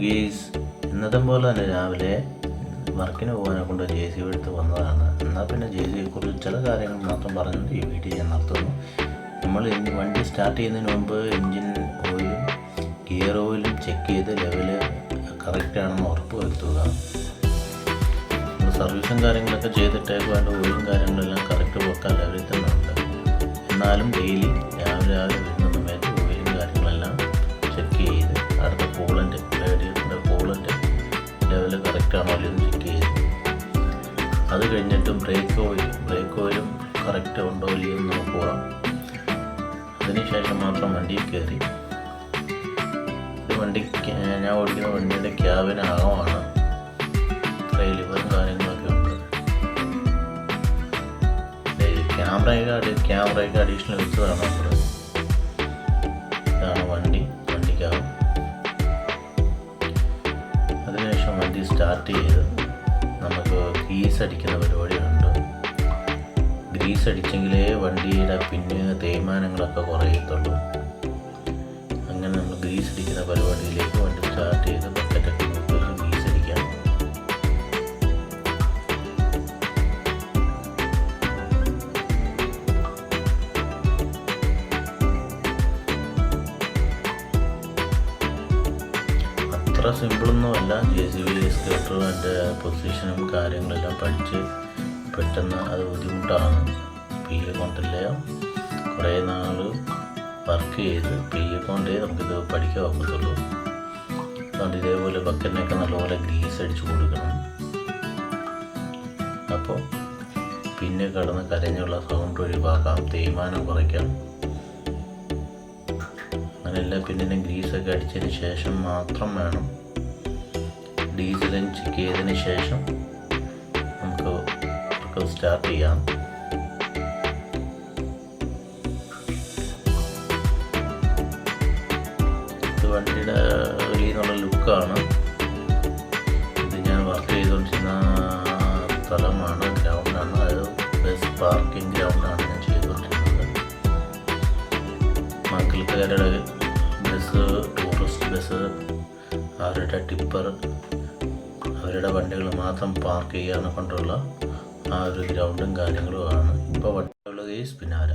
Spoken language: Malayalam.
ഗേസ്, ഇന്നത്തെ പോലെ തന്നെ രാവിലെ വർക്കിന് പോകാനെ കൊണ്ട് JCB എടുത്ത് വന്നതാണ്. എന്നാൽ പിന്നെ JCBയെക്കുറിച്ച് ചില കാര്യങ്ങൾ മാത്രം പറഞ്ഞുകൊണ്ട് ഈ വീഡിയോ ഞാൻ നടത്തുന്നു. നമ്മൾ വണ്ടി സ്റ്റാർട്ട് ചെയ്യുന്നതിന് മുമ്പ് എൻജിൻ ഓയിലും ഗിയർ ഓയിലും ചെക്ക് ചെയ്ത് ലെവല് കറക്റ്റ് ആണെന്ന് ഉറപ്പ് വരുത്തുക. സർവീസും കാര്യങ്ങളൊക്കെ ചെയ്തിട്ടേക്ക് വേണ്ട ഓയിലും കാര്യങ്ങളെല്ലാം കറക്റ്റ് വെക്കാൻ ലെവലിൽ തന്നെ ഉണ്ട്. എന്നാലും ഡെയിലി രാവിലെ വരുന്ന സമയത്ത് ഓയിലും കാര്യങ്ങളെല്ലാം ചെക്ക് ചെയ്ത് അടുത്ത കൂളൻ്റ് റേഡിയേറ്ററിൻ്റെ കൂളൻ്റ് ലെവല് കറക്റ്റാണോ അല്ലെന്ന് ചെക്ക് ചെയ്ത് അത് കഴിഞ്ഞിട്ട് ബ്രേക്ക് ഓയിലും കറക്റ്റ് ഉണ്ടോ ഇല്ലയോ എന്ന് നോക്കുക. അതിനുശേഷം മാത്രം വണ്ടിയിൽ കയറി ഞാൻ ഓടിക്കുന്ന വണ്ടിയുടെ ക്യാബിനകമാണ് ലിവറും കാര്യങ്ങളൊക്കെ ഉണ്ട്. ക്യാമറയൊക്കെ അഡീഷണൽ വെച്ചതാണ് നമ്മൾ. ഇതാണ് വണ്ടിക്കകം. അതിനുശേഷം വണ്ടി സ്റ്റാർട്ട് ചെയ്ത് നമുക്ക് ഗ്രീസ് അടിക്കുന്ന പരിപാടിയുണ്ട്. ഗ്രീസ് അടിച്ചെങ്കിലേ വണ്ടിയുടെ തേയ്മാനങ്ങളൊക്കെ കുറയത്തുള്ളൂ. അങ്ങനെ നമ്മൾ ഗ്രീസ് അടിക്കുന്ന പരിപാടിയിലേക്ക് വണ്ടി സ്റ്റാർട്ട് ചെയ്ത് ബക്കറ്റൊക്കെ നോക്കി ഗ്രീസ് അടിക്കാം. അത്ര സിമ്പിളൊന്നുമല്ല. JCB എസ്കലേറ്ററും അതിൻ്റെ പൊസിഷനും കാര്യങ്ങളെല്ലാം പഠിച്ച് പെട്ടെന്ന് അത് ബുദ്ധിമുട്ടാണ്. PE കൊണ്ടല്ലേ കുറേ നാൾ വർക്ക് ചെയ്ത് PE കൊണ്ടേ നമുക്കിത് പഠിക്കാൻ ഒക്കത്തുള്ളൂ. അതുകൊണ്ട് ഇതേപോലെ ബക്കറ്റിനൊക്കെ നല്ലപോലെ ഗ്രീസ് അടിച്ചു കൊടുക്കണം. അപ്പോൾ പിന്നെ കടന്ന് കരഞ്ഞുള്ള സൗണ്ട് ഒഴിവാക്കാം, തേയ്മാനം കുറയ്ക്കാം. അങ്ങനെയെല്ലാം പിന്നെ ഗ്രീസൊക്കെ അടിച്ചതിന് ശേഷം മാത്രം വേണം. ഡീസലും ചെക്ക് ചെയ്തതിന് ശേഷം നമുക്ക് സ്റ്റാർട്ട് ചെയ്യാം. ഇത് വണ്ടിയുടെ വെളിയിൽ നിന്നുള്ള ലുക്കാണ്. ഇത് ഞാൻ വർക്ക് ചെയ്തുകൊണ്ടിരുന്ന സ്ഥലമാണ്, ഗ്രൗണ്ടാണ്. അത് ബസ് പാർക്കിംഗ് ഗ്രൗണ്ടാണ് ഞാൻ ചെയ്തുകൊണ്ടിരുന്നത്. മക്കൾക്കാരുടെ ബസ്, ടൂറിസ്റ്റ് ബസ്, അവരുടെ ടിപ്പർ, അവരുടെ വണ്ടികൾ മാത്രം പാർക്ക് ചെയ്യാനെ കൊണ്ടുള്ള ആ ഒരു ഗ്രൗണ്ടും കാര്യങ്ങളുമാണ് ഇപ്പോൾ വണ്ടിയുള്ള കേസ് പിന്നാല.